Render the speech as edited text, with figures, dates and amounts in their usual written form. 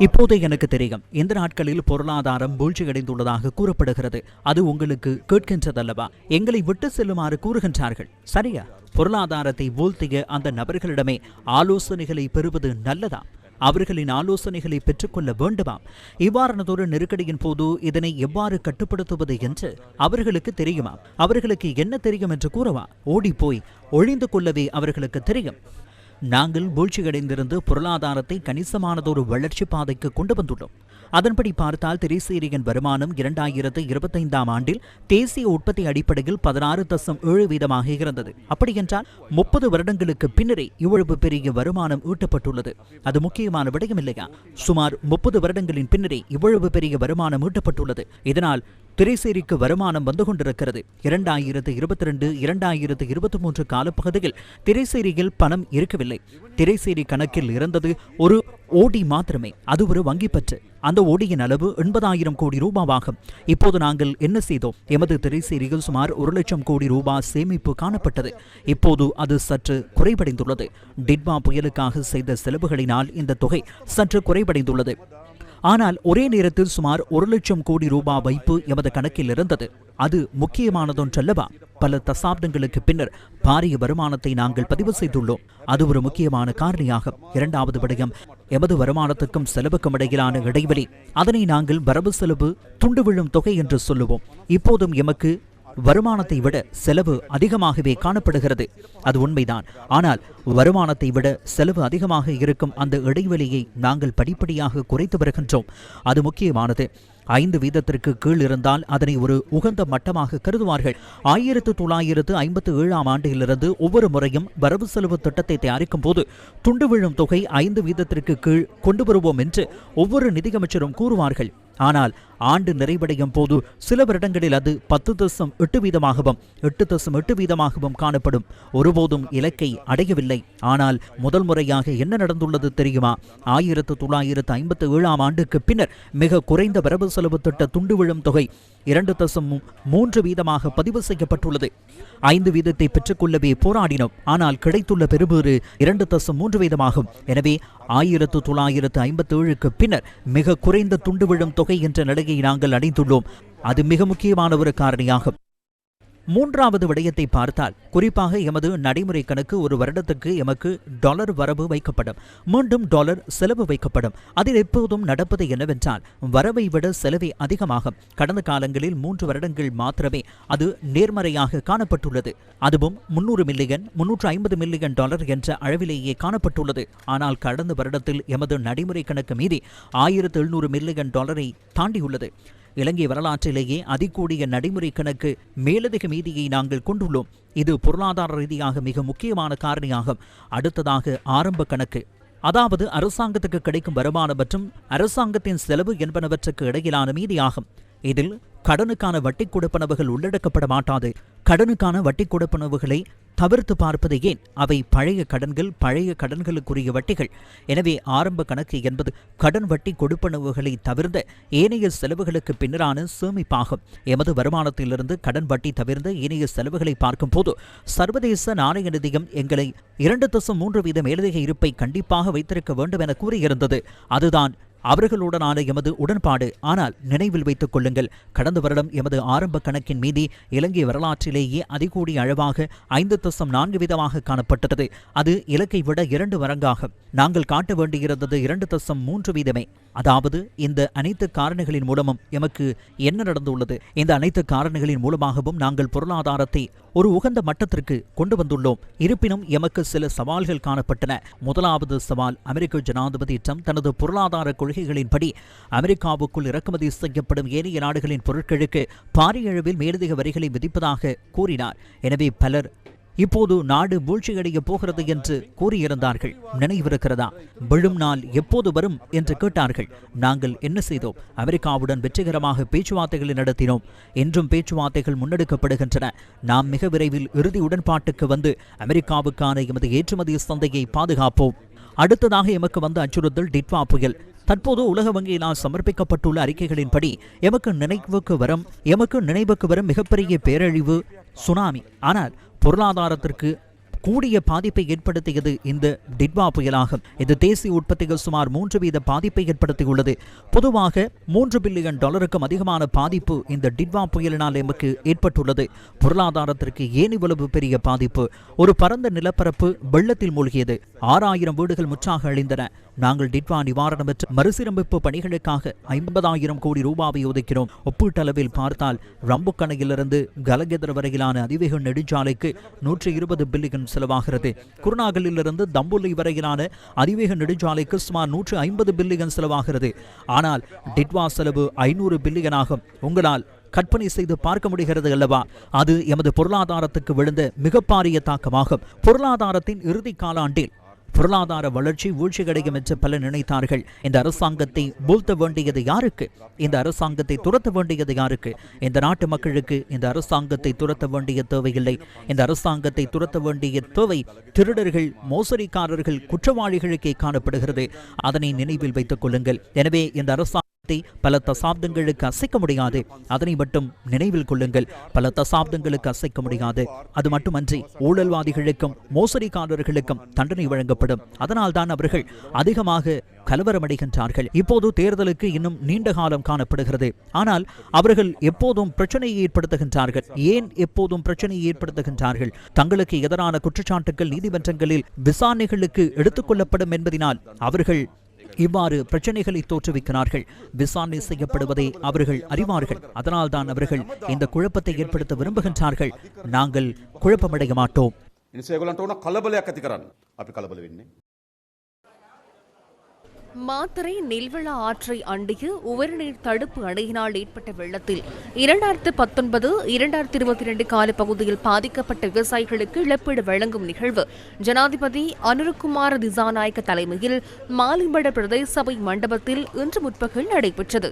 இப்போது எனக்கு தெரியும், இந்த நாட்களில் பொருளாதாரம் வீழ்ச்சியடைந்துள்ளதாக கூறப்படுகிறது. அது உங்களுக்கு கேட்கின்றதல்லவா? எங்களை விட்டு செல்லுமாறு கூறுகின்றார்கள், சரியா? பொருளாதாரத்தை வீழ்த்திய அந்த நபர்களிடமே ஆலோசனைகளை பெறுவது நல்லதா? அவர்களின் ஆலோசனைகளை பெற்றுக்கொள்ள வேண்டுமா? இவ்வாறானதொரு நெருக்கடியின் போது இதனை எவ்வாறு கட்டுப்படுத்துவது என்று அவர்களுக்கு தெரியுமா? அவர்களுக்கு என்ன தெரியும் என்று கூறவா? ஓடிப்போய் ஒழிந்து கொள்ளவே அவர்களுக்கு தெரியும். நாங்கள் வீழ்ச்சியடைந்திருந்து பொருளாதாரத்தை கணிசமானதொரு வளர்ச்சி பாதைக்கு கொண்டு வந்துள்ளோம். அதன்படி பார்த்தால் திரைசேரியின் வருமானம் 2025ஆம் ஆண்டில் தேசிய உற்பத்தி அடிப்படையில் 16.7% இருந்தது. அப்படியென்றால் 30 வருடங்களுக்கு பின்னரே இவ்வளவு பெரிய வருமானம் ஈட்டப்பட்டுள்ளது. அது முக்கியமான விடயம் இல்லையா? சுமார் 30 வருடங்களின் பின்னரே இவ்வளவு பெரிய வருமானம் ஈட்டப்பட்டுள்ளது. இதனால் திரைசேரிக்கு வருமானம் வந்து கொண்டிருக்கிறது. 2022 2023 காலப்பகுதியில் திரைசேரியில் பணம் இருக்கவில்லை. திரைசேரி கணக்கில் இருந்தது ஒரு ஓடி மாத்திரமே. அது ஒரு வங்கி பற்று. அந்த ஓடியின் அளவு 80,000 கோடி ரூபாவாகும். இப்போது நாங்கள் என்ன செய்தோம்? எமது திரைசேரியில் சுமார் 1 லட்சம் கோடி ரூபாய் சேமிப்பு காணப்பட்டது. இப்போது அது சற்று குறைவடைந்துள்ளது. டிட்வா புயலுக்காக செய்த செலவுகளினால் இந்த தொகை சற்று குறைவடைந்துள்ளது. ஆனால் ஒரே நேரத்தில் சுமார் 1 லட்சம் கோடி ரூபாய் வைப்பு எமது கணக்கில் இருந்தது. அது முக்கியமானதொன்றல்லவா? பல தசாப்தங்களுக்கு பின்னர் பாரிய வருமானத்தை நாங்கள் பதிவு செய்துள்ளோம். அது ஒரு முக்கியமான காரணியாகும். இரண்டாவது விடயம், எமது வருமானத்துக்கும் செலவுக்கும் இடையிலான இடைவெளி. அதனை நாங்கள் வரவு செலவு துண்டு விழும் தொகை என்று சொல்லுவோம். இப்போதும் எமக்கு வருமானத்தை விட செலவு அதிகமாகவே காணப்படுகிறது. அது உண்மைதான். ஆனால் வருமானத்தை விட செலவு அதிகமாக இருக்கும் அந்த இடைவெளியை நாங்கள் படிப்படியாக குறைத்து வருகின்றோம். அது முக்கியமானது. 5% கீழ் இருந்தால் அதனை ஒரு உகந்த மட்டமாக கருதுவார்கள். 1957ஆம் ஆண்டிலிருந்து ஒவ்வொரு முறையும் வரவு செலவு திட்டத்தை தயாரிக்கும் போது துண்டு விழும் தொகை 5% கீழ் கொண்டு வருவோம் என்று ஒவ்வொரு நிதியமைச்சரும் கூறுவார்கள். ஆனால் ஆண்டு நிறைவடையும் போது சில வருடங்களில் அது 10.8%, 8.8% காணப்படும். ஒருபோதும் இலக்கை அடையவில்லை. ஆனால் முதல் முறையாக என்ன நடந்துள்ளது தெரியுமா? 1957ஆம் ஆண்டுக்கு பின்னர் மிக குறைந்த வரவு செலவு திட்ட துண்டு விழும் தொகை 2.3% பதிவு செய்யப்பட்டுள்ளது. 5% பெற்றுக்கொள்ளவே போராடினோம். ஆனால் கிடைத்துள்ள பெறுபேறு 2.3%. எனவே 1957க்கு பின்னர் மிக குறைந்த துண்டு விழும் தொகை என்ற நிலையை நாங்கள் அடைந்துள்ளோம். அது மிக முக்கியமான ஒரு காரணியாகும். மூன்றாவது விடயத்தை பார்த்தால், குறிப்பாக எமது நடைமுறை கணக்கு ஒரு வருடத்துக்கு எமக்கு டாலர் வரவு வைக்கப்படும், மீண்டும் டாலர் செலவு வைக்கப்படும். அதில் எப்போதும் நடப்பது என்னவென்றால், வரவை விட செலவே அதிகமாகும். கடந்த காலங்களில் 3 வருடங்கள் மாத்திரமே அது நேர்மறையாக காணப்பட்டுள்ளது. அதுவும் 300 மில்லியன் 350 மில்லியன் டாலர் என்ற அளவிலேயே காணப்பட்டுள்ளது. ஆனால் கடந்த வருடத்தில் எமது நடைமுறை கணக்கு மீதி 1700 மில்லியன் டாலரை தாண்டியுள்ளது. இலங்கை வரலாற்றிலேயே அதிகூடிய நடைமுறை கணக்கு மேலதிக மீதியை நாங்கள் கொண்டுள்ளோம். இது பொருளாதார ரீதியாக மிக முக்கியமான காரணியாகும். அடுத்ததாக ஆரம்ப கணக்கு, அதாவது அரசாங்கத்துக்கு கிடைக்கும் வருமானம் மற்றும் அரசாங்கத்தின் செலவு என்பனவற்றுக்கு இடையிலான மீதியாகும். இதில் கடனுக்கான வட்டி கொடுப்பனவுகள் உள்ளடக்கப்பட மாட்டாது. கடனுக்கான வட்டி கொடுப்பனவுகளை தவிர்த்து பார்ப்பது ஏன்? அவை பழைய கடன்கள், பழைய கடன்களுக்குரிய வட்டிகள். எனவே ஆரம்ப கணக்கு என்பது கடன் வட்டி கொடுப்பனவுகளை தவிர்ந்த ஏனைய செலவுகளுக்கு பின்னரான சேமிப்பாகும். எமது வருமானத்திலிருந்து கடன் வட்டி தவிர்ந்த ஏனைய செலவுகளை பார்க்கும் போது சர்வதேச நாணய நிதியம் எங்களை 2.3% மேலதிக இருப்பை கண்டிப்பாக வைத்திருக்க வேண்டும் என கூறியிருந்தது. அதுதான் அவர்களுடனான எமது உடன்பாடு. ஆனால் நினைவில் வைத்துக் கொள்ளுங்கள், கடந்த வருடம் எமது ஆரம்ப கணக்கின் மீதி இலங்கை வரலாற்றிலேயே அதிகூடிய அளவாக 5.4% காணப்பட்டது. அது இலக்கை விட 2 மடங்காக. நாங்கள் காட்ட வேண்டியிருந்தது 2.3%. அதாவது இந்த அனைத்து காரணிகளின் மூலமும் எமக்கு என்ன நடந்துள்ளது? இந்த அனைத்து காரணிகளின் மூலமாகவும் நாங்கள் பொருளாதாரத்தை ஒரு உகந்த மட்டத்திற்கு கொண்டு வந்துள்ளோம். இருப்பினும் எமக்கு சில சவால்கள் காணப்பட்டன. முதலாவது சவால், அமெரிக்க ஜனாதிபதி ட்ரம்ப் தனது பொருளாதார கொள்கைகளின்படி அமெரிக்காவுக்குள் இறக்குமதி செய்யப்படும் ஏனைய நாடுகளின் பொருட்களுக்கு பாரிய அளவில் மேலதிக வரிகளை விதிப்பதாக கூறினார். எனவே பலர் இப்போது நாடு வீழ்ச்சியடைய போகிறது என்று கூறியிருந்தார்கள். நினைவிருக்கிறதா? விழும் நாள் எப்போது வரும் என்று கேட்டார்கள். நாங்கள் என்ன செய்தோம்? அமெரிக்காவுடன் வெற்றிகரமாக பேச்சுவார்த்தைகளை நடத்தினோம். இன்றும் பேச்சுவார்த்தைகள் முன்னெடுக்கப்படுகின்றன. நாம் மிக விரைவில் இறுதி உடன்பாட்டுக்கு வந்து அமெரிக்காவுக்கான எமது ஏற்றுமதி சந்தையை பாதுகாப்போம். அடுத்ததாக எமக்கு வந்த அச்சுறுத்தல் டிட்வா புயல். தற்போது உலக வங்கியினால் சமர்ப்பிக்கப்பட்டுள்ள அறிக்கைகளின்படி எமக்கு நினைவுக்கு வரும் மிகப்பெரிய பேரழிவு சுனாமி. ஆனால் பொருளாதாரத்திற்கு கூடிய பாதிப்பை ஏற்படுத்தியது இந்த டிட்வா புயலாகும். இது தேசிய உற்பத்தியில் சுமார் 3% பாதிப்பை ஏற்படுத்தியுள்ளது. பொதுவாக $3 பில்லியன் அதிகமான பாதிப்பு இந்த டிட்வா புயலினால் எமக்கு ஏற்பட்டுள்ளது. பொருளாதாரத்திற்கு ஏன் இவ்வளவு பெரிய பாதிப்பு? ஒரு பரந்த நிலப்பரப்பு வெள்ளத்தில் மூழ்கியது. 6000 வீடுகள் முற்றாக அழிந்தன. நாங்கள் டிட்வா நிவாரணம் மற்றும் மறுசீரமைப்பு பணிகளுக்காக 50,000 கோடி ரூபாவை ஒதுக்கினோம். ஒப்பீட்டளவில் பார்த்தால் ரம்புக்கணையிலிருந்து கலகெதர் வரையிலான அதிவேக நெடுஞ்சாலைக்கு 120 பில்லியன் செலவாகிறது. குருநாகலிலிருந்து தம்புள்ளி வரையிலான அதிவேக நெடுஞ்சாலைக்கு சுமார் 150 பில்லியன் செலவாகிறது. ஆனால் டிட்வா செலவு 500 பில்லியன் ஆகும். உங்களால் கற்பனை செய்து பார்க்க முடிகிறது அல்லவா? அது எமது பொருளாதாரத்துக்கு விழுந்த மிகப்பாரிய தாக்கமாகும். பொருளாதாரத்தின் இறுதி காலாண்டில் பொருளாதார வளர்ச்சி வீழ்ச்சியடையும் என்று பலர் நினைத்தார்கள். இந்த அரசாங்கத்தை வீழ்த்த வேண்டியது யாருக்கு? இந்த அரசாங்கத்தை துரத்த வேண்டியது யாருக்கு? இந்த நாட்டு மக்களுக்கு இந்த அரசாங்கத்தை துரத்த வேண்டிய தேவையில்லை. இந்த அரசாங்கத்தை துரத்த வேண்டிய தேவை திருடர்கள், மோசடிக்காரர்கள், குற்றவாளிகளுக்கே காணப்படுகிறது. அதனை நினைவில் வைத்துக் கொள்ளுங்கள். எனவே இந்த அரசாங்கம் பல தசாப்தங்களுக்கு அசைக்க முடியாது. அதனை மட்டும் நினைவில் கொள்ளுங்கள். பல தசாப்தங்களுக்கு அசைக்க முடியாது. அது மட்டுமன்றி ஊழல்வாதிகளுக்கும் மோசடிக்காரர்களுக்கும் தண்டனை வழங்கப்படும். அதனால் தான் அவர்கள் அதிகமாக கலவரமடைகின்றார்கள். இப்போது தேர்தலுக்கு இன்னும் நீண்ட காலம் காணப்படுகிறது. ஆனால் அவர்கள் எப்போதும் பிரச்சனையை ஏற்படுத்துகின்றார்கள். ஏன் எப்போதும் பிரச்சனையை ஏற்படுத்துகின்றார்கள்? தங்களுக்கு எதிரான குற்றச்சாட்டுகள் நீதிமன்றங்களில் விசாரணைகளுக்கு எடுத்துக்கொள்ளப்படும் என்பதனால் அவர்கள் இவ்வாறு பிரச்சனைகளை தோற்றுவிக்கிறார்கள். விசாரணை செய்யப்படுவதை அவர்கள் அறிவார்கள். அதனால் தான் அவர்கள் இந்த குழப்பத்தை ஏற்படுத்த விரும்புகின்றார்கள். நாங்கள் குழப்பமடைய மாட்டோம். மாத்தறை நெல்வள ஆற்றை அண்டிய உவர்நீர் தடுப்பு அணையினால் ஏற்பட்ட வெள்ளத்தில் 2019-2022 காலப்பகுதியில் பாதிக்கப்பட்ட விவசாயிகளுக்கு இழப்பீடு வழங்கும் நிகழ்வு ஜனாதிபதி அனுரகுமார திசாநாயக்க தலைமையில் மாலிம்பட பிரதேச சபை மண்டபத்தில் இன்று முற்பகல் நடைபெற்றது.